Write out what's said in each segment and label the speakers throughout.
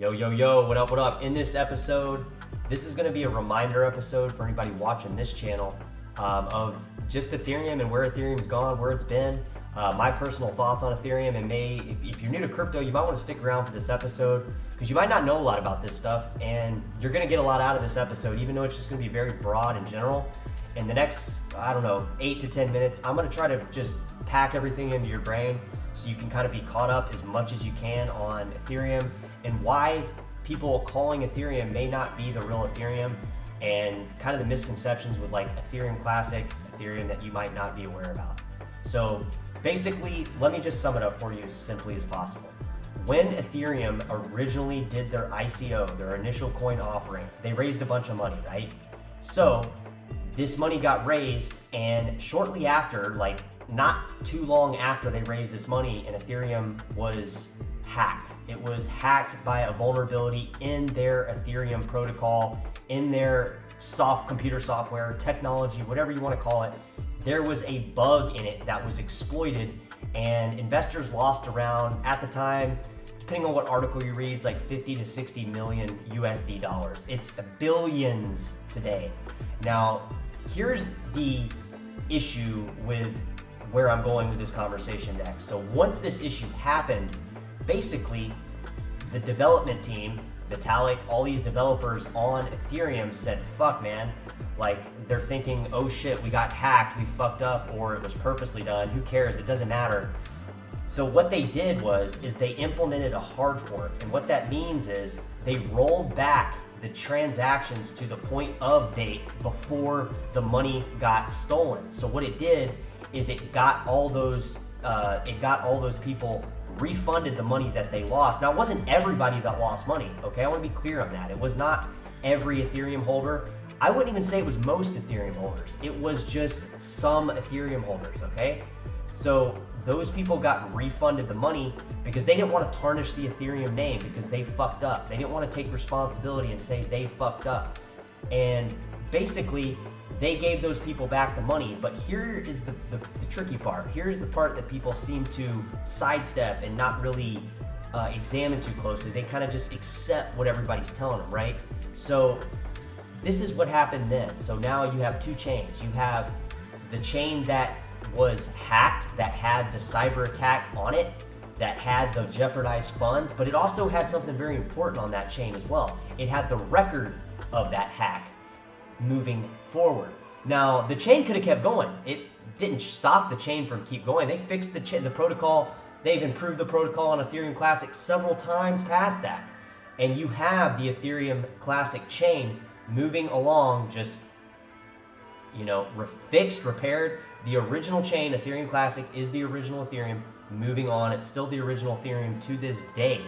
Speaker 1: Yo, what up, what up? In this episode, this is gonna be a reminder episode for anybody watching this channel of just Ethereum and where Ethereum's gone, where it's been, my personal thoughts on Ethereum, and if you're new to crypto, you might wanna stick around for this episode because you might not know a lot about this stuff and you're gonna get a lot out of this episode, even though it's just gonna be very broad and general. In the next, 8 to 10 minutes, I'm gonna try to just pack everything into your brain so you can kind of be caught up as much as you can on Ethereum and why people calling Ethereum may not be the real Ethereum, and kind of the misconceptions with like Ethereumclassic, Ethereum that you might not be aware about. So basically, let me just sum it up for you as simply as possible. When Ethereum originally did their ICO, their initial coin offering, they raised a bunch of money, right? So this money got raised, and shortly after, like not too long after they raised this money, and Ethereum was hacked. It was hacked by a vulnerability in their Ethereum protocol, in their computer software, technology, whatever you want to call it. There was a bug in it that was exploited, and investors lost around, at the time, depending on what article you read, it's like 50 to 60 million USD dollars. It's billions today. Now, here's the issue with where I'm going with this conversation next. So once this issue happened, basically the development team, Vitalik, all these developers on Ethereum said, fuck man, like they're thinking, oh shit, we got hacked, we fucked up, or it was purposely done, who cares, it doesn't matter. So what they did is they implemented a hard fork, and what that means is they rolled back the transactions to the point of date before the money got stolen. So what it did is it got all those people refunded the money that they lost. Now, it wasn't everybody that lost money, okay? I want to be clear on that. It was not every Ethereum holder. I wouldn't even say it was most Ethereum holders. It was just some Ethereum holders, okay? So those people got refunded the money because they didn't want to tarnish the Ethereum name because they fucked up. They didn't want to take responsibility and say they fucked up. And basically, they gave those people back the money, but here is the tricky part. Here's the part that people seem to sidestep and not really examine too closely. They kind of just accept what everybody's telling them, right? So this is what happened then. So now you have two chains. You have the chain that was hacked, that had the cyber attack on it, that had the jeopardized funds, but it also had something very important on that chain as well. It had the record of that hack moving forward. Now, the chain could have kept going. It didn't stop the chain from keep going. They fixed the protocol. They've improved the protocol on Ethereumclassic several times past that. And you have the Ethereumclassic chain moving along, just, fixed, repaired. The original chain, Ethereumclassic, is the original Ethereum moving on. It's still the original Ethereum to this day.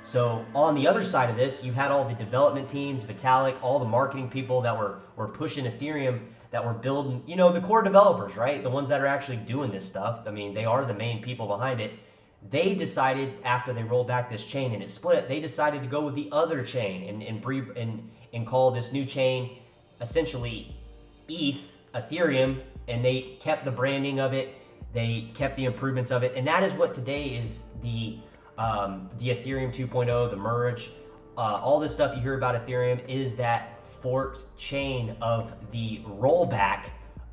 Speaker 1: So on the other side of this, you had all the development teams, Vitalik, all the marketing people that were pushing Ethereum, that were building, the core developers, right? The ones that are actually doing this stuff. I mean, they are the main people behind it. They decided, after they rolled back this chain and it split, they decided to go with the other chain and call this new chain essentially Ethereum, and they kept the branding of it, they kept the improvements of it, and that is what today is the Ethereum 2.0, the merge, all this stuff you hear about Ethereum is that forked chain of the rollback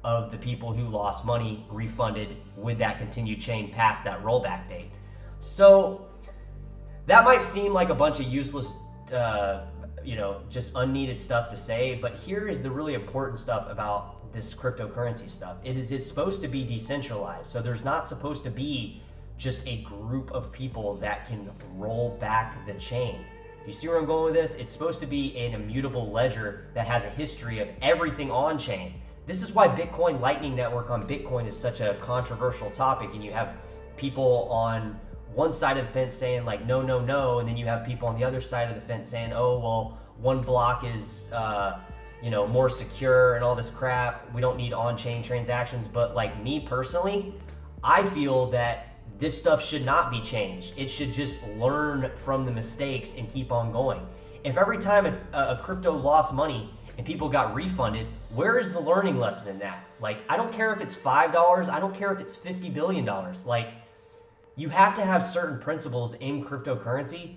Speaker 1: of the people who lost money refunded with that continued chain past that rollback date. So that might seem like a bunch of useless, just unneeded stuff to say, but here is the really important stuff about this cryptocurrency stuff. It's supposed to be decentralized, so there's not supposed to be just a group of people that can roll back the chain. You see where I'm going with this? It's supposed to be an immutable ledger that has a history of everything on chain. This is why Bitcoin Lightning Network on Bitcoin is such a controversial topic, and you have people on one side of the fence saying like no, and then you have people on the other side of the fence saying, oh well, one block is more secure and all this crap. We don't need on-chain transactions. But like me personally, I feel that this stuff should not be changed. It should just learn from the mistakes and keep on going. If every time a crypto lost money and people got refunded, where is the learning lesson in that? Like, I don't care if it's $5, I don't care if it's $50 billion. Like, you have to have certain principles in cryptocurrency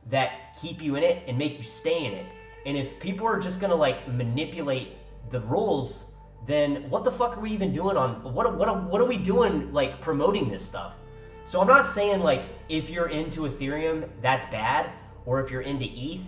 Speaker 1: that keep you in it and make you stay in it. And if people are just gonna like manipulate the rules, then what the fuck are we even doing what are we doing like promoting this stuff? So I'm not saying like if you're into Ethereum, that's bad, or if you're into ETH,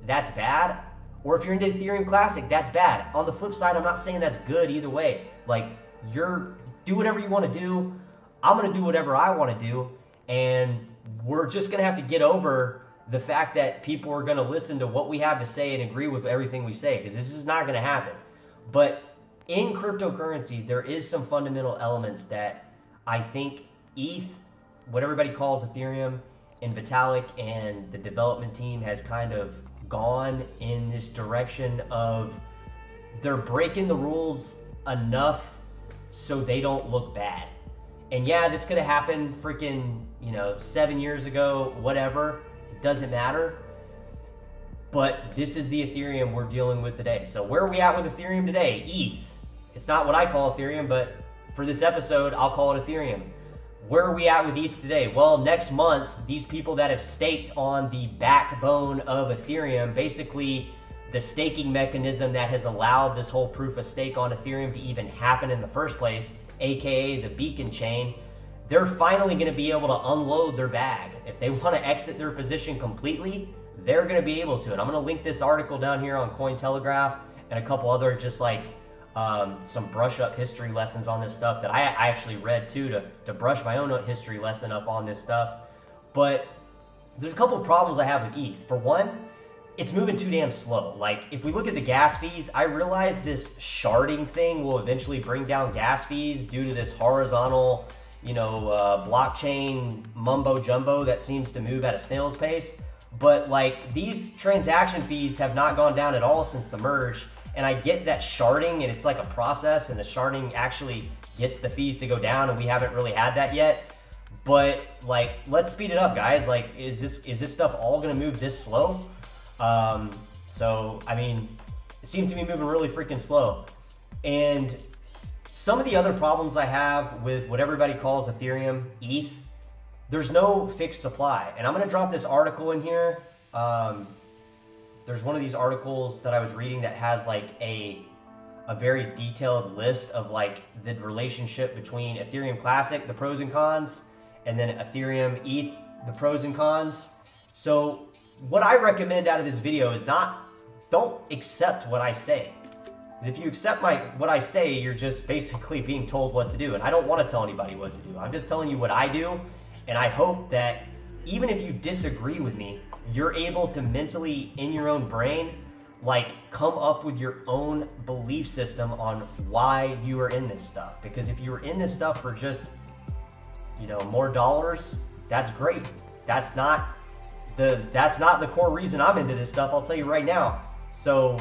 Speaker 1: that's bad, or if you're into Ethereum Classic, that's bad. On the flip side, I'm not saying that's good either way. Like, do whatever you want to do. I'm going to do whatever I want to do. And we're just going to have to get over the fact that people are going to listen to what we have to say and agree with everything we say, because this is not going to happen. But in cryptocurrency, there is some fundamental elements that I think ETH, what everybody calls Ethereum, and Vitalik and the development team has kind of gone in this direction of they're breaking the rules enough so they don't look bad. And yeah, this could have happened freaking, 7 years ago, whatever. It doesn't matter. But this is the Ethereum we're dealing with today. So where are we at with Ethereum today? ETH. It's not what I call Ethereum, but for this episode, I'll call it Ethereum. Where are we at with ETH today? Well, next month, these people that have staked on the backbone of Ethereum, basically the staking mechanism that has allowed this whole proof of stake on Ethereum to even happen in the first place, aka the beacon chain, they're finally going to be able to unload their bag. If they want to exit their position completely, they're going to be able to. And I'm going to link this article down here on Cointelegraph and a couple other just like some brush up history lessons on this stuff that I actually read too to brush my own history lesson up on this stuff. But there's a couple of problems I have with ETH. For one, it's moving too damn slow. Like, if we look at the gas fees, I realize this sharding thing will eventually bring down gas fees due to this horizontal, blockchain mumbo jumbo that seems to move at a snail's pace. But like, these transaction fees have not gone down at all since the merge. And I get that sharding, and it's like a process, and the sharding actually gets the fees to go down, and we haven't really had that yet. But like, let's speed it up, guys. Like, is this stuff all gonna move this slow? So I mean, it seems to be moving really freaking slow. And some of the other problems I have with what everybody calls Ethereum, ETH, there's no fixed supply. And I'm gonna drop this article in here. There's one of these articles that I was reading that has like a very detailed list of like the relationship between Ethereum Classic, the pros and cons, and then Ethereum ETH, the pros and cons. So what I recommend out of this video is don't accept what I say. If you accept what I say, you're just basically being told what to do. And I don't want to tell anybody what to do. I'm just telling you what I do. And I hope that even if you disagree with me, you're able to mentally, in your own brain, like come up with your own belief system on why you are in this stuff. Because if you're in this stuff for just, more dollars, that's great. That's not the core reason I'm into this stuff, I'll tell you right now. So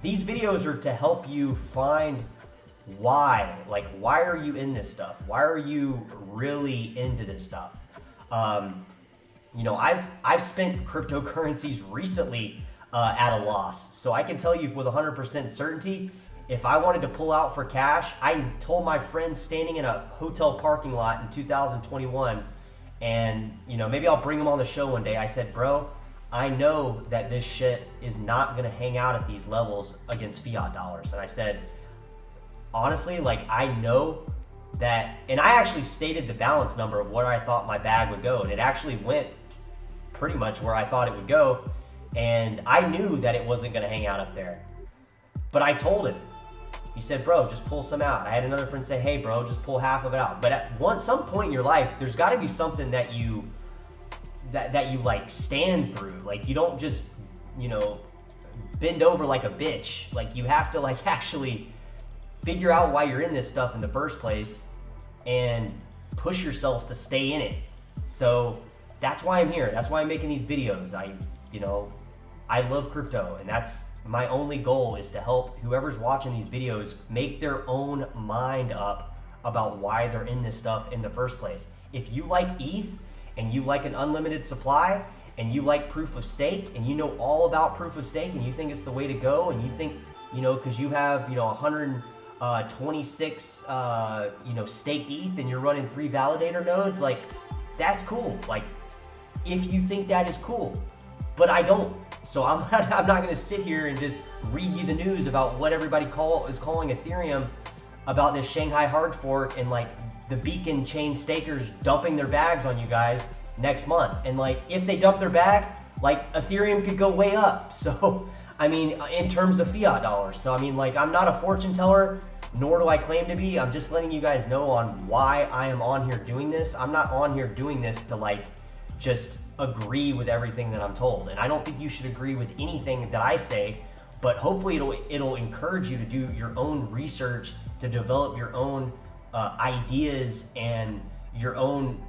Speaker 1: these videos are to help you find why. Like, why are you in this stuff? Why are you really into this stuff? I've spent cryptocurrencies recently at a loss. So I can tell you with 100% certainty, if I wanted to pull out for cash, I told my friend standing in a hotel parking lot in 2021, and maybe I'll bring him on the show one day. I said, bro, I know that this shit is not gonna hang out at these levels against fiat dollars. And I said, honestly, like, I know that, and I actually stated the balance number of where I thought my bag would go, and it actually went pretty much where I thought it would go, and I knew that it wasn't gonna hang out up there. But I told him. He said, bro, just pull some out. I had another friend say, hey bro, just pull half of it out. But at some point in your life, there's gotta be something that you like stand through. Like, you don't just, bend over like a bitch. Like, you have to like actually figure out why you're in this stuff in the first place and push yourself to stay in it. So that's why I'm here. That's why I'm making these videos. I love crypto, and that's my only goal, is to help whoever's watching these videos make their own mind up about why they're in this stuff in the first place. If you like ETH and you like an unlimited supply and you like proof of stake and you know all about proof of stake and you think it's the way to go, and you think, because you have, 126, staked ETH and you're running 3 validator nodes, like, that's cool. Like, if you think that is cool. But I don't. So I'm not going to sit here and just read you the news about what everybody is calling Ethereum about this Shanghai hard fork and like the beacon chain stakers dumping their bags on you guys next month. And like, if they dump their bag, like Ethereum could go way up. So, I mean, in terms of fiat dollars. So, I mean, like, I'm not a fortune teller, nor do I claim to be. I'm just letting you guys know on why I am on here doing this. I'm not on here doing this to like, just agree with everything that I'm told. And I don't think you should agree with anything that I say, but hopefully it'll encourage you to do your own research, to develop your own ideas and your own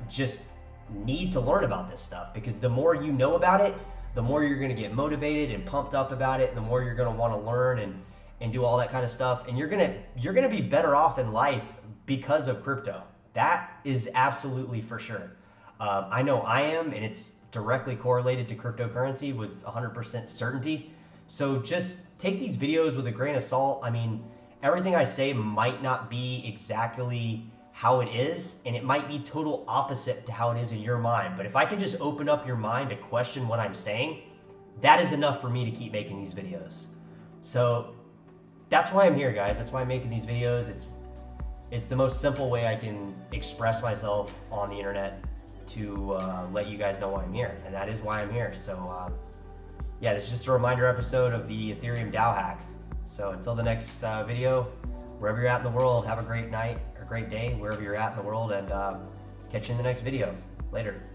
Speaker 1: just need to learn about this stuff, because the more you know about it, the more you're going to get motivated and pumped up about it, and the more you're going to want to learn and do all that kind of stuff, and you're going to be better off in life because of crypto. That is absolutely for sure. I know I am, and it's directly correlated to cryptocurrency with 100% certainty. So just take these videos with a grain of salt. I mean, everything I say might not be exactly how it is, and it might be total opposite to how it is in your mind. But if I can just open up your mind to question what I'm saying, that is enough for me to keep making these videos. So that's why I'm here, guys. That's why I'm making these videos. It's the most simple way I can express myself on the internet to let you guys know why I'm here, and that is why I'm here. So yeah, this is just a reminder episode of the Ethereum DAO hack. So until the next video, wherever you're at in the world, have a great night or great day, wherever you're at in the world, and catch you in the next video. Later.